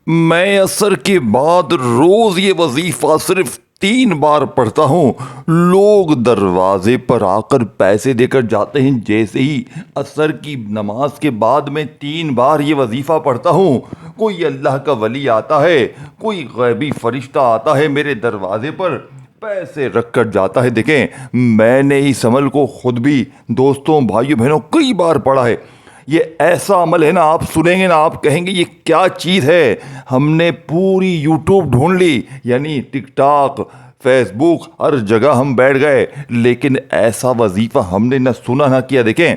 میں عصر کے بعد روز یہ وظیفہ صرف 3 بار پڑھتا ہوں۔ لوگ دروازے پر آ کر پیسے دے کر جاتے ہیں۔ جیسے ہی عصر کی نماز کے بعد میں 3 بار یہ وظیفہ پڑھتا ہوں، کوئی اللہ کا ولی آتا ہے، کوئی غیبی فرشتہ آتا ہے میرے دروازے پر، پیسے رکھ کر جاتا ہے۔ دیکھیں، میں نے اس عمل کو خود بھی دوستوں، بھائیوں، بہنوں کئی بار پڑھا ہے۔ یہ ایسا عمل ہے نا، آپ سنیں گے نا، آپ کہیں گے یہ کیا چیز ہے۔ ہم نے پوری یوٹیوب ڈھونڈ لی، یعنی ٹک ٹاک، فیس بک، ہر جگہ ہم بیٹھ گئے، لیکن ایسا وظیفہ ہم نے نہ سنا نہ کیا۔ دیکھیں،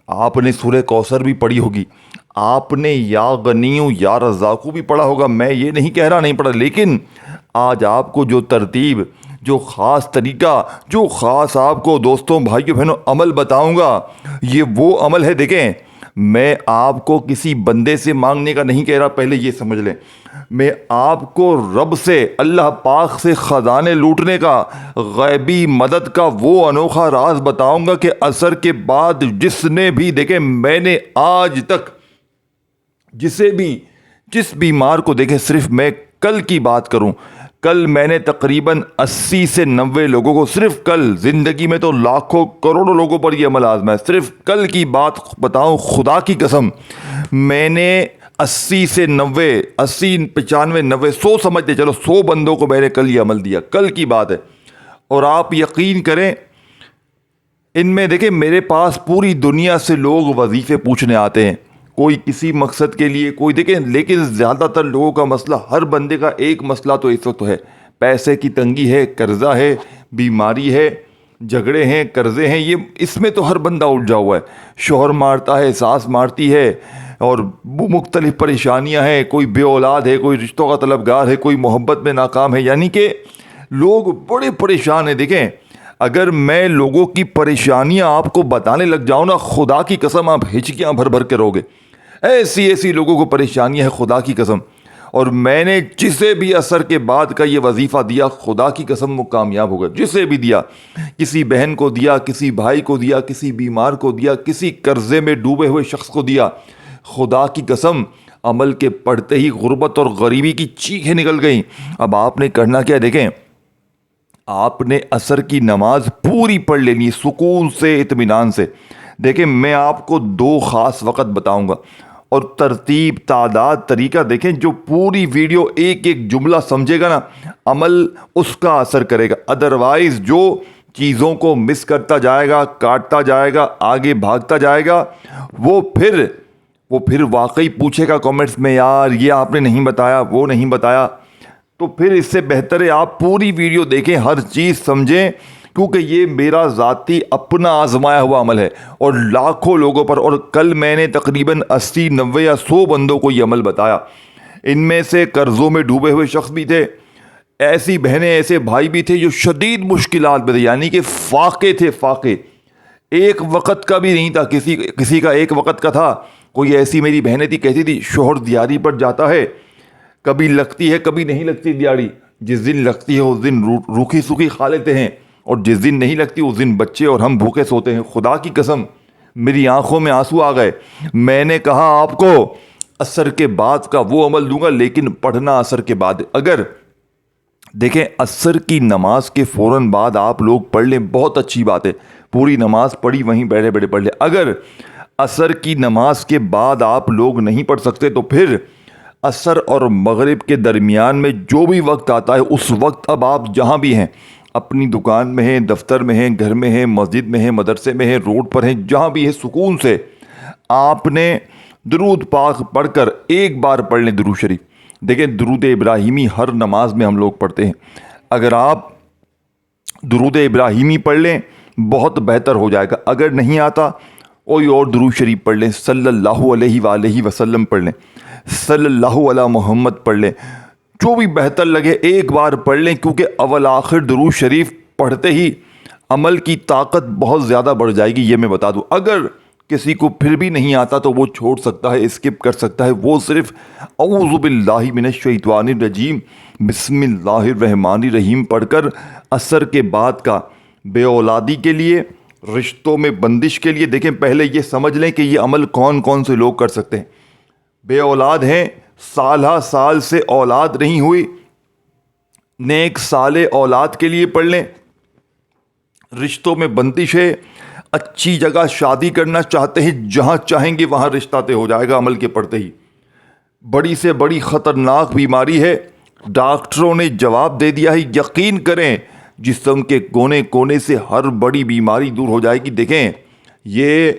آپ نے سورہ کوثر بھی پڑھی ہوگی، آپ نے یا غنیو یا رزاقو بھی پڑھا ہوگا، میں یہ نہیں کہہ رہا نہیں پڑھا، لیکن آج آپ کو جو ترتیب، جو خاص طریقہ، جو خاص آپ کو دوستوں، بھائیوں، بہنوں عمل بتاؤں گا، یہ وہ عمل ہے۔ دیکھیں، میں آپ کو کسی بندے سے مانگنے کا نہیں کہہ رہا، پہلے یہ سمجھ لیں۔ میں آپ کو رب سے، اللہ پاک سے خزانے لوٹنے کا، غیبی مدد کا وہ انوکھا راز بتاؤں گا کہ عصر کے بعد جس نے بھی، دیکھیں، میں نے آج تک جس بیمار کو، دیکھیں، صرف میں کل کی بات کروں، کل میں نے تقریباً 80 سے 90 لوگوں کو، صرف کل، زندگی میں تو لاکھوں کروڑوں لوگوں پر یہ عمل آزمایا ہے، صرف کل کی بات بتاؤں، خدا کی قسم، میں نے 80 سے 90، 80، 95، 90، 100 سمجھتے چلو، 100 بندوں کو میں نے کل یہ عمل دیا، کل کی بات ہے۔ اور آپ یقین کریں، ان میں دیکھیں میرے پاس پوری دنیا سے لوگ وظیفے پوچھنے آتے ہیں، کوئی کسی مقصد کے لیے، کوئی، دیکھیں، لیکن زیادہ تر لوگوں کا مسئلہ، ہر بندے کا ایک مسئلہ تو اس وقت ہے، پیسے کی تنگی ہے، قرضہ ہے، بیماری ہے، جھگڑے ہیں، قرضے ہیں، یہ اس میں تو ہر بندہ الجھا ہوا ہے۔ شوہر مارتا ہے، ساس مارتی ہے، اور مختلف پریشانیاں ہیں، کوئی بے اولاد ہے، کوئی رشتوں کا طلبگار ہے، کوئی محبت میں ناکام ہے، یعنی کہ لوگ بڑے پریشان ہیں۔ دیکھیں، اگر میں لوگوں کی پریشانیاں آپ کو بتانے لگ جاؤں نا، خدا کی قسم آپ ہچکیاں بھر بھر کے روگے، ایسی لوگوں کو پریشانیاں ہیں، خدا کی قسم۔ اور میں نے جسے بھی عصر کے بعد کا یہ وظیفہ دیا، خدا کی قسم وہ کامیاب ہو گئے، جسے بھی دیا، کسی بہن کو دیا، کسی بھائی کو دیا، کسی بیمار کو دیا، کسی قرضے میں ڈوبے ہوئے شخص کو دیا، خدا کی قسم عمل کے پڑھتے ہی غربت اور غریبی کی چیخیں نکل گئیں۔ اب آپ نے کرنا کیا، دیکھیں، آپ نے عصر کی نماز پوری پڑھ لینی سکون سے، اطمینان سے۔ دیکھیں، میں آپ کو 2 خاص وقت بتاؤں گا، اور ترتیب، تعداد، طریقہ، دیکھیں، جو پوری ویڈیو ایک ایک جملہ سمجھے گا نا، عمل اس کا اثر کرے گا۔ ادروائز جو چیزوں کو مس کرتا جائے گا، کاٹتا جائے گا، آگے بھاگتا جائے گا، وہ پھر واقعی پوچھے گا کامنٹس میں، یار یہ آپ نے نہیں بتایا، وہ نہیں بتایا۔ تو پھر اس سے بہتر ہے آپ پوری ویڈیو دیکھیں، ہر چیز سمجھیں، کیونکہ یہ میرا ذاتی اپنا آزمایا ہوا عمل ہے، اور لاکھوں لوگوں پر، اور کل میں نے تقریباً 80، 90 یا 100 بندوں کو یہ عمل بتایا۔ ان میں سے قرضوں میں ڈوبے ہوئے شخص بھی تھے، ایسی بہنیں، ایسے بھائی بھی تھے جو شدید مشکلات میں تھے، یعنی کہ فاقے تھے، فاقے، ایک وقت کا بھی نہیں تھا، کسی کا ایک وقت کا تھا۔ کوئی ایسی میری بہنیں تھی، کہتی تھی شوہر دیہڑی پر جاتا ہے، کبھی لگتی ہے کبھی نہیں لگتی دیہڑی، جس دن لگتی ہے اس دن روکھی سوکھی کھا لیتے ہیں، اور جس دن نہیں لگتی اس دن بچے اور ہم بھوکے سوتے ہیں۔ خدا کی قسم میری آنکھوں میں آنسو آ گئے۔ میں نے کہا آپ کو عصر کے بعد کا وہ عمل دوں گا، لیکن پڑھنا عصر کے بعد۔ اگر دیکھیں، عصر کی نماز کے فوراً بعد آپ لوگ پڑھ لیں، بہت اچھی بات ہے، پوری نماز پڑھی وہیں بیٹھے بیٹھے پڑھ لیں۔ اگر عصر کی نماز کے بعد آپ لوگ نہیں پڑھ سکتے، تو پھر عصر اور مغرب کے درمیان میں جو بھی وقت آتا ہے، اس وقت اب آپ جہاں بھی ہیں، اپنی دکان میں ہیں، دفتر میں ہیں، گھر میں ہیں، مسجد میں ہیں، مدرسے میں ہیں، روڈ پر ہیں، جہاں بھی ہے، سکون سے آپ نے درود پاک پڑھ کر ایک بار پڑھ لیں درود شریف۔ دیکھیں، درود ابراہیمی ہر نماز میں ہم لوگ پڑھتے ہیں، اگر آپ درود ابراہیمی پڑھ لیں بہت بہتر ہو جائے گا۔ اگر نہیں آتا، کوئی اور درود شریف پڑھ لیں، صلی اللہ علیہ وآلہ وسلم پڑھ لیں، صلی اللہ علی محمد پڑھ لیں، جو بھی بہتر لگے ایک بار پڑھ لیں، کیونکہ اول آخر درود شریف پڑھتے ہی عمل کی طاقت بہت زیادہ بڑھ جائے گی، یہ میں بتا دوں۔ اگر کسی کو پھر بھی نہیں آتا تو وہ چھوڑ سکتا ہے، اسکپ کر سکتا ہے، وہ صرف اعوذ باللہ من الشیطان الرجیم بسم اللہ الرحمن الرحیم پڑھ کر عصر کے بعد کا بے اولادی کے لیے، رشتوں میں بندش کے لیے، دیکھیں پہلے یہ سمجھ لیں کہ یہ عمل کون کون سے لوگ کر سکتے ہیں۔ بے اولاد ہیں، سالہ سال سے اولاد نہیں ہوئی، نیک صالح اولاد کے لیے پڑھ لیں۔ رشتوں میں بندش ہے، اچھی جگہ شادی کرنا چاہتے ہیں، جہاں چاہیں گے وہاں رشتہ طے ہو جائے گا عمل کے پڑھتے ہی۔ بڑی سے بڑی خطرناک بیماری ہے، ڈاکٹروں نے جواب دے دیا ہے، یقین کریں جسم کے کونے کونے سے ہر بڑی بیماری دور ہو جائے گی۔ دیکھیں یہ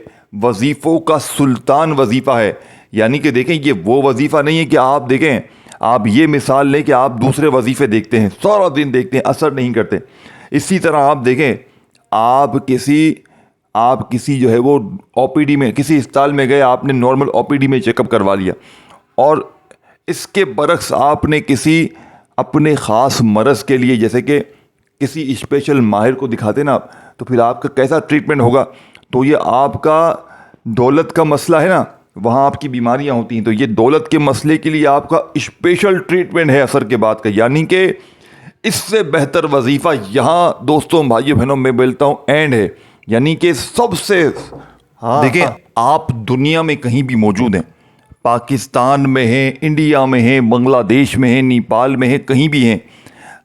وظیفوں کا سلطان وظیفہ ہے، یعنی کہ دیکھیں یہ وہ وظیفہ نہیں ہے کہ آپ دیکھیں، آپ یہ مثال لیں کہ آپ دوسرے وظیفے دیکھتے ہیں، سارا دن دیکھتے ہیں، اثر نہیں کرتے۔ اسی طرح آپ دیکھیں، آپ کسی جو ہے وہ او پی ڈی میں، کسی اسپتال میں گئے، آپ نے نارمل او پی ڈی میں چیک اپ کروا لیا، اور اس کے برعکس آپ نے کسی اپنے خاص مرض کے لیے، جیسے کہ کسی اسپیشل ماہر کو دکھاتے نا، تو پھر آپ کا کیسا ٹریٹمنٹ ہوگا؟ تو یہ آپ کا دولت کا مسئلہ ہے نا، وہاں آپ کی بیماریاں ہوتی ہیں، تو یہ دولت کے مسئلے کے لیے آپ کا اسپیشل ٹریٹمنٹ ہے اثر کے بعد کا، یعنی کہ اس سے بہتر وظیفہ یہاں دوستوں بھائیوں بہنوں میں بولتا ہوں اینڈ ہے، یعنی کہ سب سے دیکھیں آپ دنیا میں کہیں بھی موجود ہیں، پاکستان میں ہیں، انڈیا میں ہیں، بنگلہ دیش میں ہیں، نیپال میں ہیں، کہیں بھی ہیں،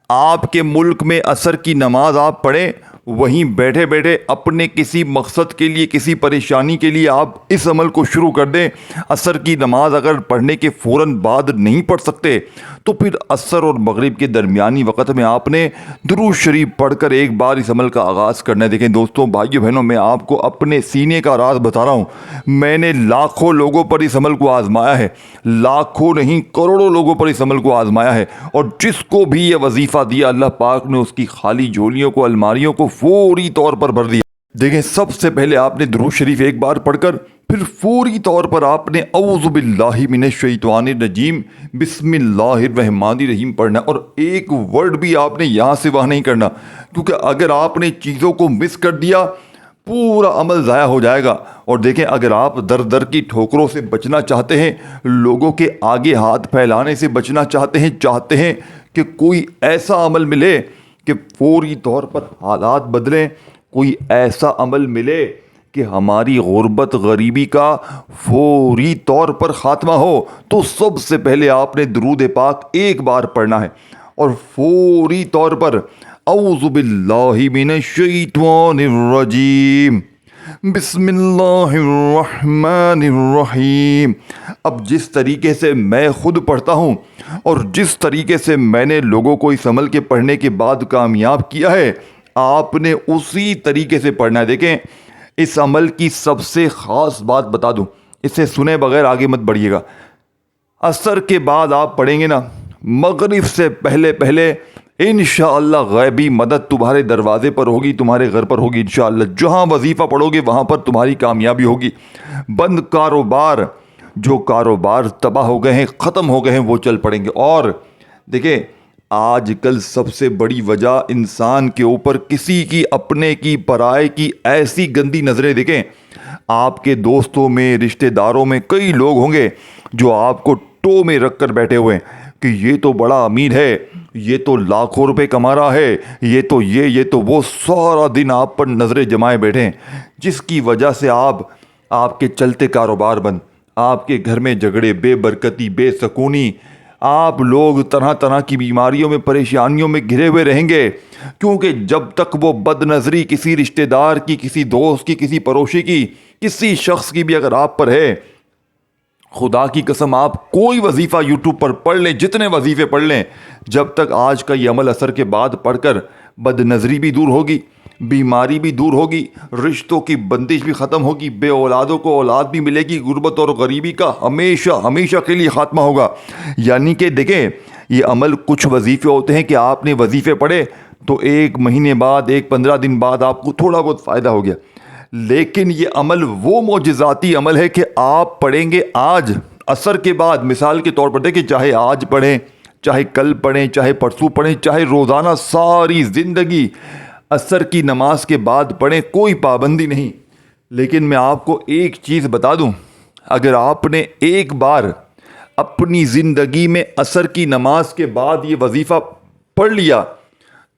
آپ کے ملک میں عصر کی نماز آپ پڑھیں، وہیں بیٹھے بیٹھے اپنے کسی مقصد کے لیے، کسی پریشانی کے لیے آپ اس عمل کو شروع کر دیں۔ عصر کی نماز اگر پڑھنے کے فوراً بعد نہیں پڑھ سکتے تو پھر عصر اور مغرب کے درمیانی وقت میں آپ نے درود شریف پڑھ کر ایک بار اس عمل کا آغاز کرنا ہے۔ دیکھیں دوستوں بھائیوں بہنوں، میں آپ کو اپنے سینے کا راز بتا رہا ہوں، میں نے لاکھوں لوگوں پر اس عمل کو آزمایا ہے، لاکھوں نہیں کروڑوں لوگوں پر اس عمل کو آزمایا ہے، اور جس کو بھی یہ وظیفہ دیا اللہ پاک نے اس کی خالی جھولیوں کو، الماریوں کو فوری طور پر بھر دیا۔ دیکھیں سب سے پہلے آپ نے درود شریف ایک بار پڑھ کر پھر فوری طور پر آپ نے اعوذ باللہ من الشیطان الرجیم بسم اللہ الرحمن الرحیم پڑھنا، اور ایک ورڈ بھی آپ نے یہاں سے وہاں نہیں کرنا، کیونکہ اگر آپ نے چیزوں کو مس کر دیا پورا عمل ضائع ہو جائے گا۔ اور دیکھیں اگر آپ در در کی ٹھوکروں سے بچنا چاہتے ہیں، لوگوں کے آگے ہاتھ پھیلانے سے بچنا چاہتے ہیں کہ کوئی ایسا عمل ملے کہ فوری طور پر حالات بدلیں، کوئی ایسا عمل ملے کہ ہماری غربت غریبی کا فوری طور پر خاتمہ ہو، تو سب سے پہلے آپ نے درود پاک ایک بار پڑھنا ہے، اور فوری طور پر اعوذ باللہ من الشیطان الرجیم بسم اللہ الرحمن الرحیم۔ اب جس طریقے سے میں خود پڑھتا ہوں اور جس طریقے سے میں نے لوگوں کو اس عمل کے پڑھنے کے بعد کامیاب کیا ہے، آپ نے اسی طریقے سے پڑھنا ہے۔ دیکھیں اس عمل کی سب سے خاص بات بتا دوں، اسے سنے بغیر آگے مت بڑھیے گا۔ عصر کے بعد آپ پڑھیں گے نا، مغرب سے پہلے انشاءاللہ غیبی مدد تمہارے دروازے پر ہوگی، تمہارے گھر پر ہوگی انشاءاللہ۔ جہاں وظیفہ پڑھو گے وہاں پر تمہاری کامیابی ہوگی۔ بند کاروبار، جو کاروبار تباہ ہو گئے ہیں، ختم ہو گئے ہیں، وہ چل پڑیں گے۔ اور دیکھیں آج کل سب سے بڑی وجہ انسان کے اوپر کسی کی، اپنے کی، پرائے کی ایسی گندی نظریں، دیکھیں آپ کے دوستوں میں، رشتہ داروں میں کئی لوگ ہوں گے جو آپ کو ٹو میں رکھ کر بیٹھے ہوئے ہیں کہ یہ تو بڑا امیر ہے، یہ تو لاکھوں روپے کما رہا ہے، یہ تو وہ، سارا دن آپ پر نظریں جمائے بیٹھے ہیں، جس کی وجہ سے آپ کے چلتے کاروبار بند، آپ کے گھر میں جھگڑے، بے برکتی، بے سکونی، آپ لوگ طرح طرح کی بیماریوں میں، پریشانیوں میں گھرے ہوئے رہیں گے، کیونکہ جب تک وہ بد نظری کسی رشتہ دار کی، کسی دوست کی، کسی پڑوسی کی، کسی شخص کی بھی اگر آپ پر ہے، خدا کی قسم آپ کوئی وظیفہ یوٹیوب پر پڑھ لیں، جتنے وظیفے پڑھ لیں، جب تک آج کا یہ عمل عصر کے بعد پڑھ کر بد نظری بھی دور ہوگی، بیماری بھی دور ہوگی، رشتوں کی بندش بھی ختم ہوگی، بے اولادوں کو اولاد بھی ملے گی، غربت اور غریبی کا ہمیشہ کے لیے خاتمہ ہوگا۔ یعنی کہ دیکھیں یہ عمل، کچھ وظیفے ہوتے ہیں کہ آپ نے وظیفے پڑھے تو ایک مہینے بعد، 15 دن بعد آپ کو تھوڑا بہت فائدہ ہو گیا، لیکن یہ عمل وہ معجزاتی عمل ہے کہ آپ پڑھیں گے آج عصر کے بعد، مثال کے طور پر دیکھیں چاہے آج پڑھیں، چاہے کل پڑھیں، چاہے پرسوں پڑھیں، چاہے روزانہ ساری زندگی عصر کی نماز کے بعد پڑھیں، کوئی پابندی نہیں۔ لیکن میں آپ کو ایک چیز بتا دوں، اگر آپ نے ایک بار اپنی زندگی میں عصر کی نماز کے بعد یہ وظیفہ پڑھ لیا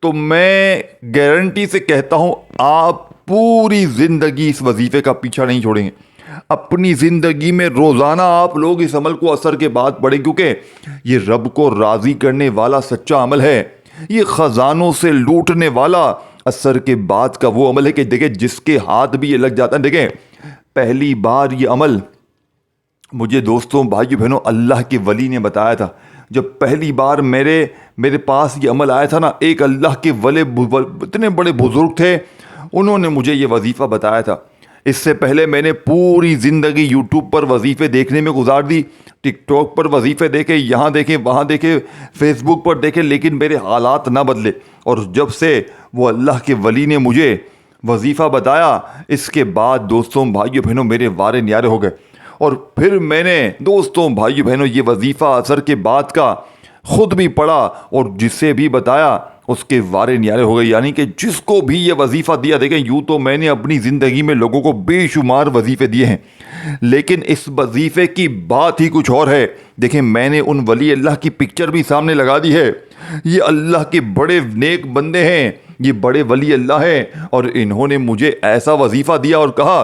تو میں گارنٹی سے کہتا ہوں آپ پوری زندگی اس وظیفے کا پیچھا نہیں چھوڑیں گے۔ اپنی زندگی میں روزانہ آپ لوگ اس عمل کو عصر کے بعد پڑھیں، کیونکہ یہ رب کو راضی کرنے والا سچا عمل ہے، یہ خزانوں سے لوٹنے والا عصر کے بعد کا وہ عمل ہے کہ دیکھیں جس کے ہاتھ بھی یہ لگ جاتا ہے۔ دیکھیں پہلی بار یہ عمل مجھے دوستوں بھائیو بہنوں اللہ کے ولی نے بتایا تھا۔ جب پہلی بار میرے پاس یہ عمل آیا تھا نا، ایک اللہ کے ولی اتنے بڑے بزرگ تھے، انہوں نے مجھے یہ وظیفہ بتایا تھا۔ اس سے پہلے میں نے پوری زندگی یوٹیوب پر وظیفے دیکھنے میں گزار دی، ٹک ٹاک پر وظیفے دیکھے، یہاں دیکھے وہاں دیکھے، فیس بک پر دیکھے، لیکن میرے حالات نہ بدلے۔ اور جب سے وہ اللہ کے ولی نے مجھے وظیفہ بتایا، اس کے بعد دوستوں بھائیو بہنوں میرے وارے نیارے ہو گئے۔ اور پھر میں نے دوستوں بھائیو بہنوں یہ وظیفہ عصر کے بعد کا خود بھی پڑھا اور جسے بھی بتایا اس کے وارے نیارے ہو گئے۔ یعنی کہ جس کو بھی یہ وظیفہ دیا، دیکھیں یوں تو میں نے اپنی زندگی میں لوگوں کو بے شمار وظیفے دیے ہیں، لیکن اس وظیفے کی بات ہی کچھ اور ہے۔ دیکھیں میں نے ان ولی اللہ کی پکچر بھی سامنے لگا دی ہے، یہ اللہ کے بڑے نیک بندے ہیں، یہ بڑے ولی اللہ ہیں، اور انہوں نے مجھے ایسا وظیفہ دیا اور کہا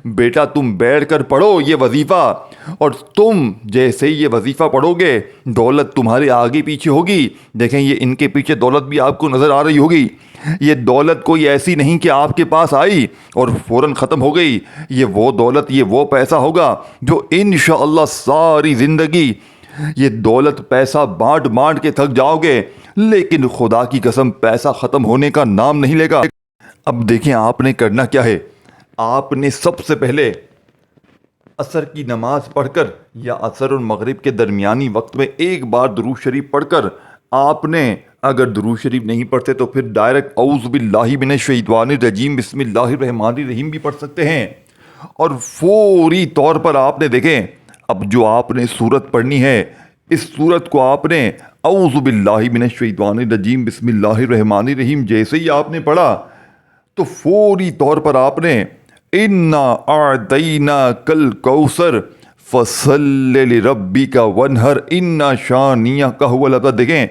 بیٹا تم بیٹھ کر پڑھو یہ وظیفہ، اور تم جیسے ہی یہ وظیفہ پڑھو گے دولت تمہارے آگے پیچھے ہوگی۔ دیکھیں یہ ان کے پیچھے دولت بھی آپ کو نظر آ رہی ہوگی، یہ دولت کوئی ایسی نہیں کہ آپ کے پاس آئی اور فوراً ختم ہو گئی، یہ وہ دولت، یہ وہ پیسہ ہوگا جو انشاءاللہ ساری زندگی یہ دولت پیسہ بانٹ بانٹ کے تھک جاؤ گے، لیکن خدا کی قسم پیسہ ختم ہونے کا نام نہیں لے گا۔ اب دیکھیں آپ نے کرنا کیا ہے، آپ نے سب سے پہلے عصر کی نماز پڑھ کر یا عصر اور مغرب کے درمیانی وقت میں ایک بار درود شریف پڑھ کر، آپ نے اگر درود شریف نہیں پڑھتے تو پھر ڈائریکٹ اعوذ باللہ من الشیطان الرجیم بسم اللہ الرحمن الرحیم بھی پڑھ سکتے ہیں، اور فوری طور پر آپ نے دیکھیں اب جو آپ نے سورت پڑھنی ہے، اس سورت کو آپ نے اعوذ باللہ من الشیطان الرجیم بسم اللہ الرحمن الرحیم جیسے ہی آپ نے پڑھا تو فوری طور پر آپ نے انا اعطیناک الکوثر فصل لربک وانحر انا شانئک هو الابتر۔ دیکھیں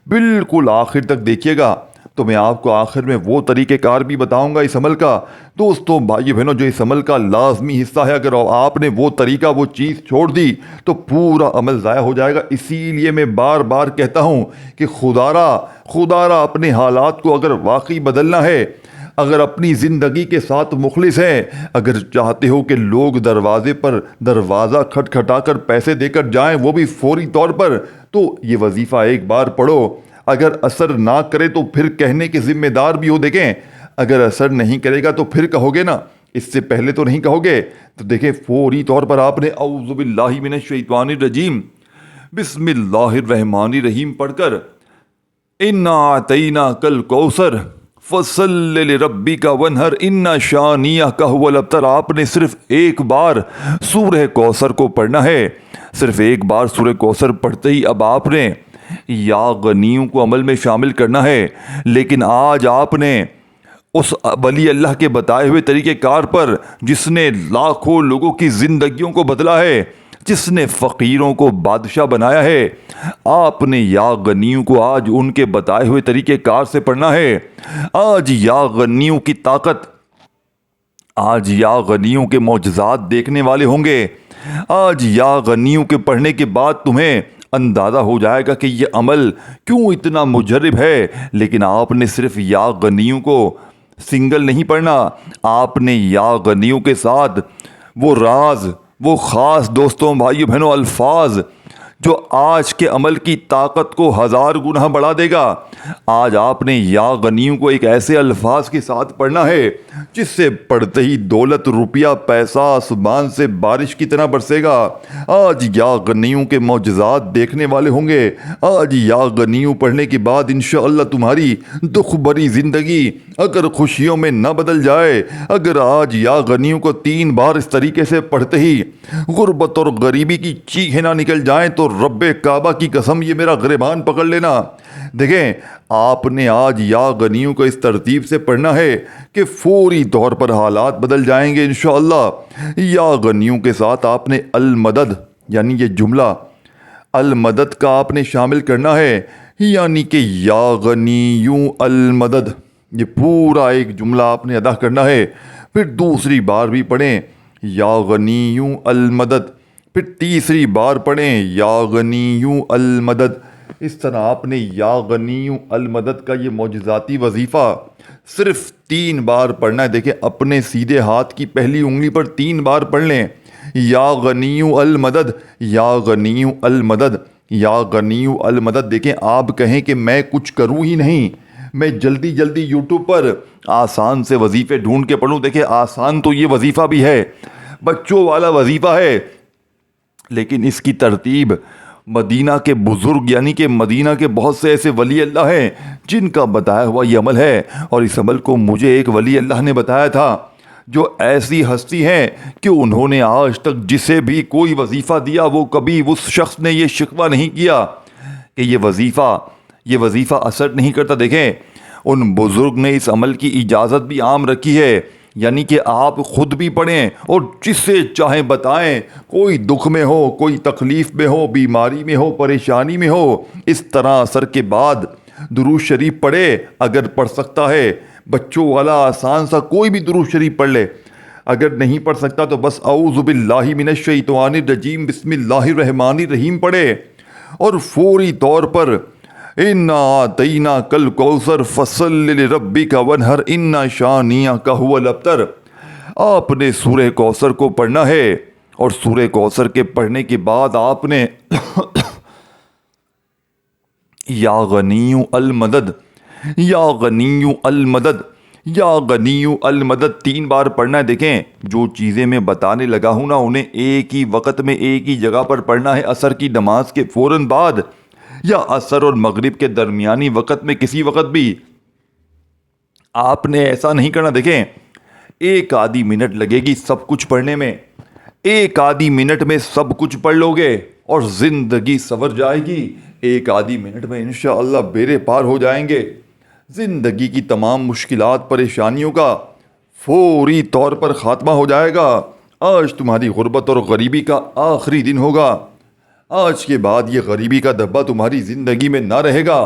بالکل آخر تک دیکھیے گا تو میں آپ کو آخر میں وہ طریقہ کار بھی بتاؤں گا اس عمل کا۔ دوستوں بھائی بہنوں جو اس عمل کا لازمی حصہ ہے، اگر آپ نے وہ طریقہ وہ چیز چھوڑ دی تو پورا عمل ضائع ہو جائے گا۔ اسی لیے میں بار بار کہتا ہوں کہ خدا را اپنے حالات کو اگر واقعی بدلنا ہے، اگر اپنی زندگی کے ساتھ مخلص ہیں، اگر چاہتے ہو کہ لوگ دروازے پر دروازہ کھٹکھٹا کر پیسے دے کر جائیں وہ بھی فوری طور پر، تو یہ وظیفہ ایک بار پڑھو۔ اگر اثر نہ کرے تو پھر کہنے کے ذمہ دار بھی ہو۔ دیکھیں اگر اثر نہیں کرے گا تو پھر کہو گے نا، اس سے پہلے تو نہیں کہو گے۔ تو دیکھیں فوری طور پر آپ نے اعوذ باللہ من الشیطان الرجیم بسم اللہ الرحمن الرحیم پڑھ کر انا اعطیناک الکوثر فصل لربک وانحر ان شانئک هو الابتر، آپ نے صرف ایک بار سورہ کوثر کو پڑھنا ہے، صرف ایک بار سورہ کوثر پڑھتے ہی اب آپ نے یا غنیوں کو عمل میں شامل کرنا ہے۔ لیکن آج آپ نے اس ولی اللہ کے بتائے ہوئے طریقہ کار پر، جس نے لاکھوں لوگوں کی زندگیوں کو بدلا ہے، جس نے فقیروں کو بادشاہ بنایا ہے، آپ نے یا غنیوں کو آج ان کے بتائے ہوئے طریقہ کار سے پڑھنا ہے۔ آج یا غنیوں کی طاقت، آج یا غنیوں کے معجزات دیکھنے والے ہوں گے۔ آج یا غنیوں کے پڑھنے کے بعد تمہیں اندازہ ہو جائے گا کہ یہ عمل کیوں اتنا مجرب ہے۔ لیکن آپ نے صرف یا غنیوں کو سنگل نہیں پڑھنا، آپ نے یا غنیوں کے ساتھ وہ راز، وہ خاص دوستوں بھائیو بہنوں الفاظ جو آج کے عمل کی طاقت کو 1000 گنا بڑھا دے گا۔ آج آپ نے یا غنیوں کو ایک ایسے الفاظ کے ساتھ پڑھنا ہے جس سے پڑھتے ہی دولت، روپیہ، پیسہ آسمان سے بارش کی طرح برسے گا۔ آج یا غنیوں کے معجزات دیکھنے والے ہوں گے۔ آج یا غنیوں پڑھنے کے بعد انشاءاللہ تمہاری دکھ بھری زندگی اگر خوشیوں میں نہ بدل جائے، اگر آج یا غنیوں کو 3 بار اس طریقے سے پڑھتے ہی غربت اور غریبی کی چیخیں نہ نکل جائیں تو رب کعبہ کی قسم یہ میرا گریبان پکڑ لینا۔ دیکھیں آپ نے آج یا غنیوں کو اس ترتیب سے پڑھنا ہے کہ فوری طور پر حالات بدل جائیں گے انشاءاللہ۔ یا غنیوں کے ساتھ آپ نے المدد، یعنی یہ جملہ المدد کا آپ نے شامل کرنا ہے، یعنی کہ یا غنیوں المدد، یہ پورا ایک جملہ آپ نے ادا کرنا ہے۔ پھر دوسری بار بھی پڑھیں یا غنیو المدد، پھر تیسری بار پڑھیں یا غنیو المدد۔ اس طرح آپ نے یا غنیو المدد کا یہ معجزاتی وظیفہ صرف 3 بار پڑھنا ہے۔ دیکھیں اپنے سیدھے ہاتھ کی پہلی انگلی پر 3 بار پڑھ لیں، یا غنیو المدد، یا غنیو المدد، یا غنیو المدد۔ دیکھیں آپ کہیں کہ میں کچھ کروں ہی نہیں، میں جلدی جلدی یوٹیوب پر آسان سے وظیفے ڈھونڈ کے پڑھوں۔ دیکھیں آسان تو یہ وظیفہ بھی ہے، بچوں والا وظیفہ ہے، لیکن اس کی ترتیب مدینہ کے بزرگ یعنی کہ مدینہ کے بہت سے ایسے ولی اللہ ہیں جن کا بتایا ہوا یہ عمل ہے، اور اس عمل کو مجھے ایک ولی اللہ نے بتایا تھا جو ایسی ہستی ہیں کہ انہوں نے آج تک جسے بھی کوئی وظیفہ دیا وہ کبھی اس شخص نے یہ شکوہ نہیں کیا کہ یہ وظیفہ اثر نہیں کرتا۔ دیکھیں ان بزرگ نے اس عمل کی اجازت بھی عام رکھی ہے، یعنی کہ آپ خود بھی پڑھیں اور جس سے چاہیں بتائیں، کوئی دکھ میں ہو، کوئی تکلیف میں ہو، بیماری میں ہو، پریشانی میں ہو، اس طرح اثر کے بعد درود شریف پڑھے اگر پڑھ سکتا ہے، بچوں والا آسان سا کوئی بھی درود شریف پڑھ لے، اگر نہیں پڑھ سکتا تو بس اعوذ باللہ من الشیطان الرجیم بسم اللہ الرحمن الرحیم پڑھے، اور فوری طور پر انا اعطیناک الکوثر فصل لربک وانحر ان شانئک ھو الابتر۔ آپ نے سورہ کوثر کو پڑھنا ہے، اور سورہ کوثر کے پڑھنے کے بعد آپ نے یا غنیو المدد، یا غنیو المدد، یا غنیو المدد 3 بار پڑھنا ہے۔ دیکھیں جو چیزیں میں بتانے لگا ہوں نا انہیں ایک ہی وقت میں ایک ہی جگہ پر پڑھنا ہے، عصر کی نماز کے فوراً بعد یا عصر اور مغرب کے درمیانی وقت میں کسی وقت بھی۔ آپ نے ایسا نہیں کرنا، دیکھیں 1 آدھی منٹ لگے گی سب کچھ پڑھنے میں، 1 آدھی منٹ میں سب کچھ پڑھ لو گے اور زندگی سنور جائے گی۔ 1 آدھی منٹ میں انشاءاللہ بیڑے پار ہو جائیں گے، زندگی کی تمام مشکلات پریشانیوں کا فوری طور پر خاتمہ ہو جائے گا۔ آج تمہاری غربت اور غریبی کا آخری دن ہوگا، آج کے بعد یہ غریبی کا دھبا تمہاری زندگی میں نہ رہے گا۔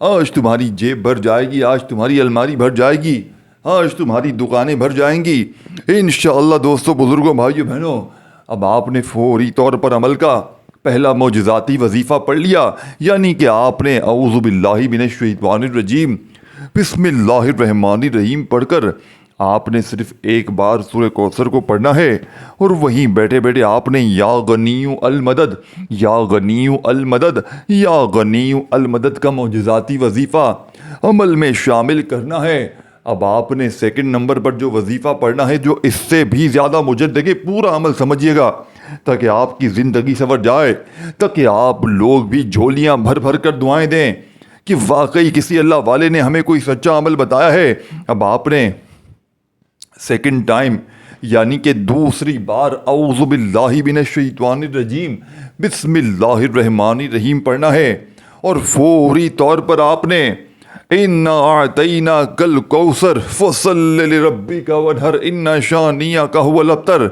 آج تمہاری جیب بھر جائے گی، آج تمہاری الماری بھر جائے گی، آج تمہاری دکانیں بھر جائیں گی انشاءاللہ۔ دوستو، بزرگوں، بھائیو، بہنوں، اب آپ نے فوری طور پر عمل کا پہلا معجزاتی وظیفہ پڑھ لیا، یعنی کہ آپ نے اعوذ باللہ من الشیطان الرجیم بسم اللہ الرحمن الرحیم پڑھ کر آپ نے صرف 1 بار سورہ کوثر کو پڑھنا ہے، اور وہیں بیٹھے بیٹھے آپ نے یا غنیو المدد، یا غنیو المدد، یا غنیو المدد کا معجزاتی وظیفہ عمل میں شامل کرنا ہے۔ اب آپ نے 2 نمبر پر جو وظیفہ پڑھنا ہے جو اس سے بھی زیادہ مجد، دیکھیں پورا عمل سمجھیے گا تاکہ آپ کی زندگی سنور جائے، تاکہ آپ لوگ بھی جھولیاں بھر بھر کر دعائیں دیں کہ واقعی کسی اللہ والے نے ہمیں کوئی سچا عمل بتایا ہے۔ اب آپ نے 2nd ٹائم یعنی کہ دوسری بار اعوذ باللہ من الشیطان الرجیم بسم اللہ الرحمن الرحیم پڑھنا ہے، اور فوری طور پر آپ نے انا اعطیناک الکوثر فصل لربک وانحر ان شانئک ھو الابتر۔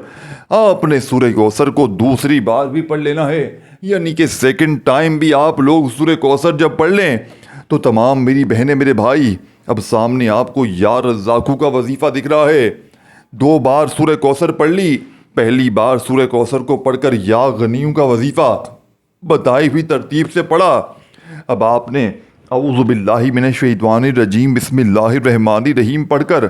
آپ نے سورہ کوثر کو دوسری بار بھی پڑھ لینا ہے، یعنی کہ 2nd ٹائم بھی آپ لوگ سورہ کوثر جب پڑھ لیں تو تمام میری بہنیں، میرے بھائی، اب سامنے آپ کو یا رزاقو کا وظیفہ دکھ رہا ہے۔ 2 بار سورہ کوثر پڑھ لی، پہلی بار سورہ کوثر کو پڑھ کر یا غنیو کا وظیفہ بتائی ہوئی ترتیب سے پڑھا۔ اب آپ نے اعوذ باللہ من الشیطان الرجیم بسم اللہ الرحمن الرحیم پڑھ کر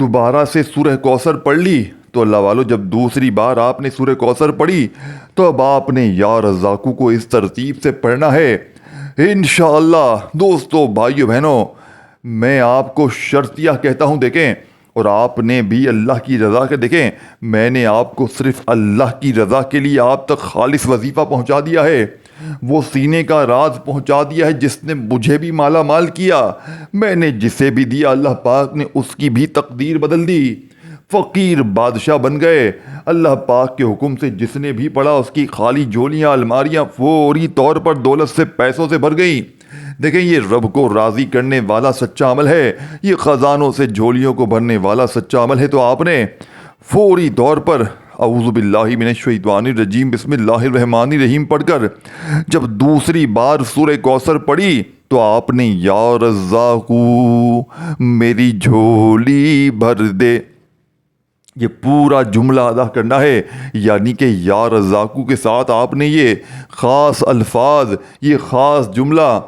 دوبارہ سے سورہ کوثر پڑھ لی، تو اللہ والو جب دوسری بار آپ نے سورہ کوثر پڑھی تو اب آپ نے یا رزاقو کو اس ترتیب سے پڑھنا ہے انشاءاللہ۔ دوستو، بھائیو، بہنوں، میں آپ کو شرطیہ کہتا ہوں، دیکھیں، اور آپ نے بھی اللہ کی رضا کے، دیکھیں میں نے آپ کو صرف اللہ کی رضا کے لیے آپ تک خالص وظیفہ پہنچا دیا ہے، وہ سینے کا راز پہنچا دیا ہے جس نے مجھے بھی مالا مال کیا۔ میں نے جسے بھی دیا اللہ پاک نے اس کی بھی تقدیر بدل دی، فقیر بادشاہ بن گئے۔ اللہ پاک کے حکم سے جس نے بھی پڑھا اس کی خالی جھولیاں، الماریاں فوری طور پر دولت سے، پیسوں سے بھر گئیں۔ دیکھیں یہ رب کو راضی کرنے والا سچا عمل ہے، یہ خزانوں سے جھولیوں کو بھرنے والا سچا عمل ہے۔ تو آپ نے فوری طور پر اعوذ باللہ من الشیطان الرجیم بسم اللہ الرحمن الرحیم پڑھ کر جب دوسری بار سورہ کوثر پڑھی تو آپ نے یا رزاقو میری جھولی بھر دے، یہ پورا جملہ ادا کرنا ہے، یعنی کہ یا رزاقو کے ساتھ آپ نے یہ خاص الفاظ، یہ خاص جملہ،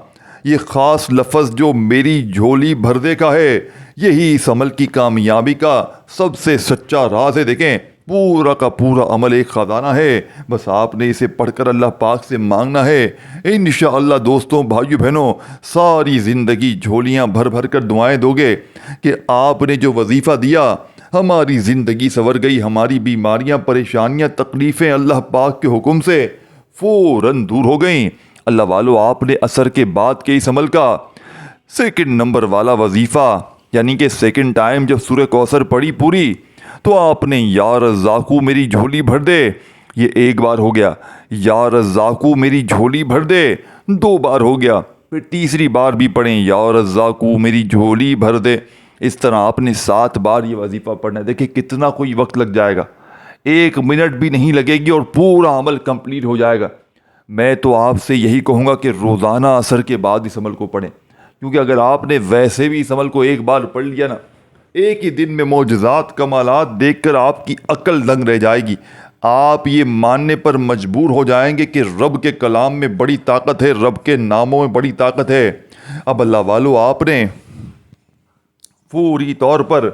یہ خاص لفظ جو میری جھولی بھر دے کا ہے، یہی اس عمل کی کامیابی کا سب سے سچا راز ہے۔ دیکھیں پورا کا پورا عمل ایک خزانہ ہے، بس آپ نے اسے پڑھ کر اللہ پاک سے مانگنا ہے۔ انشاءاللہ دوستوں، بھائیو بہنوں، ساری زندگی جھولیاں بھر بھر کر دعائیں دو گے کہ آپ نے جو وظیفہ دیا، ہماری زندگی سنور گئی، ہماری بیماریاں، پریشانیاں، تکلیفیں اللہ پاک کے حکم سے فوراً دور ہو گئیں۔ اللہ والو، آپ نے عصر کے بعد کے اس عمل کا سیکنڈ نمبر والا وظیفہ، یعنی کہ سیکنڈ ٹائم جب سورہ کوثر پڑھی پوری، تو آپ نے یا رزاقو میری جھولی بھر دے، یہ ایک بار ہو گیا، یا رزاقو میری جھولی بھر دے 2 بار ہو گیا، پھر تیسری بار بھی پڑھیں یا رزاقو میری جھولی بھر دے۔ اس طرح آپ نے 7 بار یہ وظیفہ پڑھنا ہے۔ دیکھیں کتنا کوئی وقت لگ جائے گا، 1 منٹ بھی نہیں لگے گی اور پورا عمل کمپلیٹ ہو جائے گا۔ میں تو آپ سے یہی کہوں گا کہ روزانہ عصر کے بعد اس عمل کو پڑھیں، کیونکہ اگر آپ نے ویسے بھی اس عمل کو ایک بار پڑھ لیا نا، ایک ہی دن میں معجزات کمالات دیکھ کر آپ کی عقل دنگ رہ جائے گی۔ آپ یہ ماننے پر مجبور ہو جائیں گے کہ رب کے کلام میں بڑی طاقت ہے، رب کے ناموں میں بڑی طاقت ہے۔ اب اللہ والو، آپ نے پوری طور پر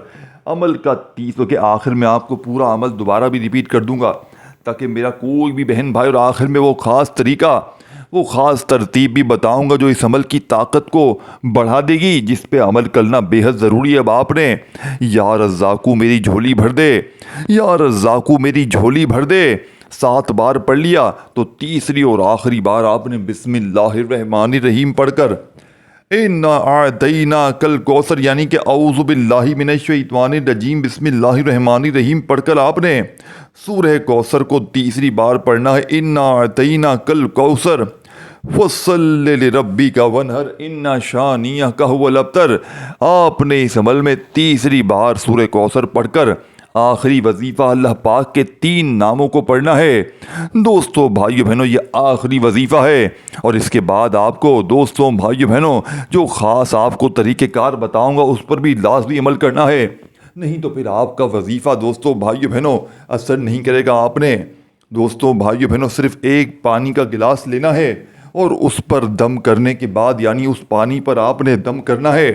عمل کا تیسروں کے آخر میں آپ کو پورا عمل دوبارہ بھی ریپیٹ کر دوں گا، تاکہ میرا کوئی بھی بہن بھائی، اور آخر میں وہ خاص طریقہ، وہ خاص ترتیب بھی بتاؤں گا جو اس عمل کی طاقت کو بڑھا دے گی، جس پہ عمل کرنا بے حد ضروری ہے۔ اب آپ نے یا رزاقو میری جھولی بھر دے، یا رزاقو میری جھولی بھر دے 7 بار پڑھ لیا، تو تیسری اور آخری بار آپ نے بسم اللہ الرحمن الرحیم پڑھ کر اِنَّا أَعْطَيْنَاكَ الْكَوْثَرَ، یعنی کہ اعوذ باللہ من الشیطان الرجیم بسم اللہ الرحمن الرحیم پڑھ کر آپ نے سورہ کوثر کو تیسری بار پڑھنا ہے۔ اِنَّا أَعْطَيْنَاكَ الْكَوْثَرَ فَصَلِّ لِرَبِّكَ وَانْحَرْ إِنَّ شَانِئَكَ هُوَ الْأَبْتَرُ۔ آپ نے اس عمل میں تیسری بار سورہ کوثر پڑھ کر آخری وظیفہ اللہ پاک کے 3 ناموں کو پڑھنا ہے۔ دوستوں بھائیو بہنوں، یہ آخری وظیفہ ہے، اور اس کے بعد آپ کو دوستوں بھائیو بہنوں جو خاص آپ کو طریقہ کار بتاؤں گا اس پر بھی لازمی عمل کرنا ہے، نہیں تو پھر آپ کا وظیفہ دوستوں بھائیو بہنوں اثر نہیں کرے گا۔ آپ نے دوستوں بھائیو بہنوں صرف ایک پانی کا گلاس لینا ہے، اور اس پر دم کرنے کے بعد، یعنی اس پانی پر آپ نے دم کرنا ہے،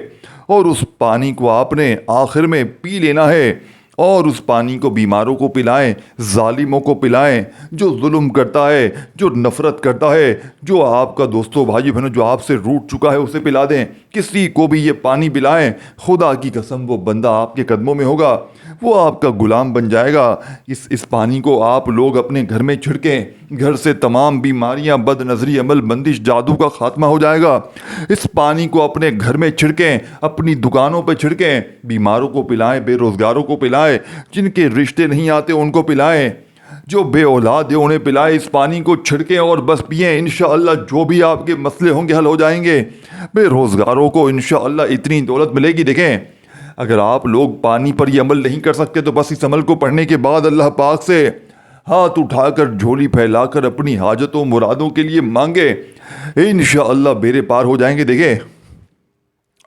اور اس پانی کو آپ نے آخر میں پی لینا ہے، اور اس پانی کو بیماروں کو پلائیں، ظالموں کو پلائیں، جو ظلم کرتا ہے، جو نفرت کرتا ہے، جو آپ کا دوستوں بھائی بہنوں جو آپ سے روٹ چکا ہے اسے پلا دیں۔ کسی کو بھی یہ پانی پلائیں، خدا کی قسم وہ بندہ آپ کے قدموں میں ہوگا، وہ آپ کا غلام بن جائے گا۔ اس پانی کو آپ لوگ اپنے گھر میں چھڑکیں، گھر سے تمام بیماریاں، بد نظری، عمل بندش، جادو کا خاتمہ ہو جائے گا۔ اس پانی کو اپنے گھر میں چھڑکیں، اپنی دکانوں پہ چھڑکیں، بیماروں کو پلائیں، بے روزگاروں کو پلائیں، جن کے رشتے نہیں آتے ان کو پلائیں، جو بے اولاد ہے انہیں پلائیں۔ اس پانی کو چھڑکیں اور بس پئیں، انشاءاللہ جو بھی آپ کے مسئلے ہوں گے حل ہو جائیں گے۔ بے روزگاروں کو انشاءاللہ اتنی دولت ملے گی۔ دیکھیں اگر آپ لوگ پانی پر یہ عمل نہیں کر سکتے تو بس اس عمل کو پڑھنے کے بعد اللہ پاک سے ہاتھ اٹھا کر، جھولی پھیلا کر اپنی حاجتوں مرادوں کے لیے مانگے، انشاءاللہ بیڑے پار ہو جائیں گے۔ دیکھیں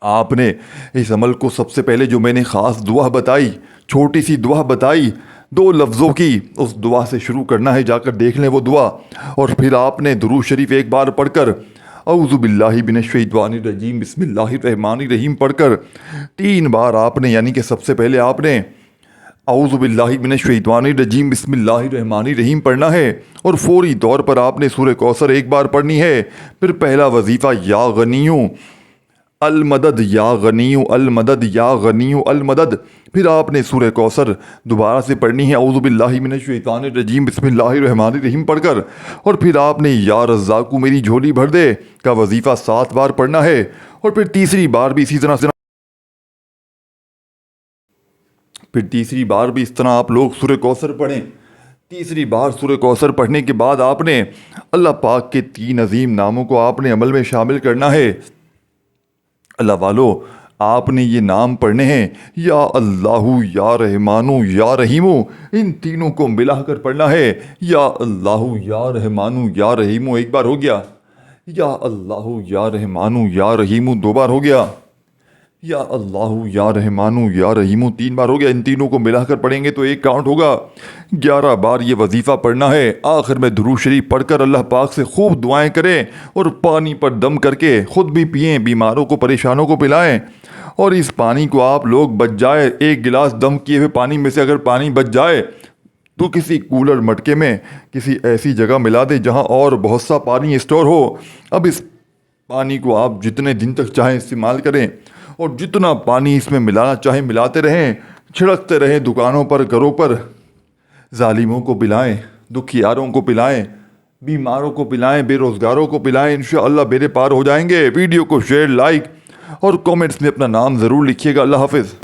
آپ نے اس عمل کو سب سے پہلے جو میں نے خاص دعا بتائی، چھوٹی سی دعا بتائی 2 لفظوں کی، اس دعا سے شروع کرنا ہے، جا کر دیکھ لیں وہ دعا، اور پھر آپ نے درود شریف ایک بار پڑھ کر اعوذ باللہ من الشیطان الرجیم بسم اللہ الرحمن الرحیم پڑھ کر 3 بار آپ نے، یعنی کہ سب سے پہلے آپ نے اعوذ باللہ من الشیطان الرجیم بسم اللہ الرحمن الرحیم پڑھنا ہے، اور فوری طور پر آپ نے سورہ کوثر ایک بار پڑھنی ہے۔ پھر پہلا وظیفہ یا غنیو المدد، یا غنیو المدد، یا غنیو المدد، پھر آپ نے سورہ کوثر دوبارہ سے پڑھنی ہے اعوذ باللہ من الشیطان الرجیم بسم اللہ الرحمن الرحیم پڑھ کر، اور پھر آپ نے یا رزاقو میری جھولی بھر دے کا وظیفہ 7 بار پڑھنا ہے، اور پھر تیسری بار بھی اسی طرح سے، پھر تیسری بار بھی اس طرح آپ لوگ سورہ کوثر پڑھیں۔ تیسری بار سورہ کوثر پڑھنے کے بعد آپ نے اللہ پاک کے 3 عظیم ناموں کو آپ نے عمل میں شامل کرنا ہے۔ اللہ والو، آپ نے یہ نام پڑھنے ہیں، یا اللہ، یا رحمانو، یا رحیمو، ان تینوں کو ملا کر پڑھنا ہے۔ یا اللہ، یا رحمانو، یا رحیمو ایک بار ہو گیا، یا اللہ، یا رحمانو، یا رحیمو 2 بار ہو گیا، یا اللہ یا رحمانو یا رحیمو 3 بار ہو گیا، ان تینوں کو ملا کر پڑھیں گے تو ایک کاؤنٹ ہوگا. 11 بار یہ وظیفہ پڑھنا ہے. آخر میں درود شریف پڑھ کر اللہ پاک سے خوب دعائیں کریں اور پانی پر دم کر کے خود بھی پئیں، بیماروں کو پریشانوں کو پلائیں. اور اس پانی کو آپ لوگ بچ جائے، ایک گلاس دم کیے ہوئے پانی میں سے اگر پانی بچ جائے تو کسی کولر مٹکے میں کسی ایسی جگہ ملا دیں جہاں اور بہت سا پانی اسٹور ہو. اب اس پانی کو آپ جتنے دن تک چاہیں استعمال کریں اور جتنا پانی اس میں ملانا چاہیں ملاتے رہیں، چھڑکتے رہیں دکانوں پر، گھروں پر. ظالموں کو پلائیں، دکھیاروں کو پلائیں، بیماروں کو پلائیں، بے روزگاروں کو پلائیں. انشاءاللہ بیڑے پار ہو جائیں گے. ویڈیو کو شیئر، لائک اور کومنٹس میں اپنا نام ضرور لکھیے گا. اللہ حافظ.